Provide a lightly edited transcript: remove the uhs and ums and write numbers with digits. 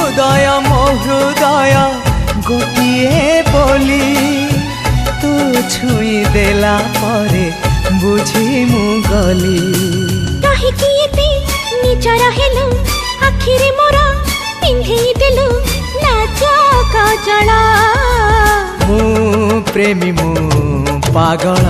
ମୋ ହୃଦୟ ଗୋଟିଏ ବୋଲି ତୁ ଛୁଇଁ ଦେଲା ପରେ ବୁଝି ମୁଁ ଗଲି। କାହିଁକି ଏତେ ନିଜର ହେଲୁ ଆଖିରେ ମୋର ପିନ୍ଧେଇ ଦେଲୁ ଲାଜ କଜଳ। ମୁଁ ପ୍ରେମୀ ମୁଁ ପାଗଳ।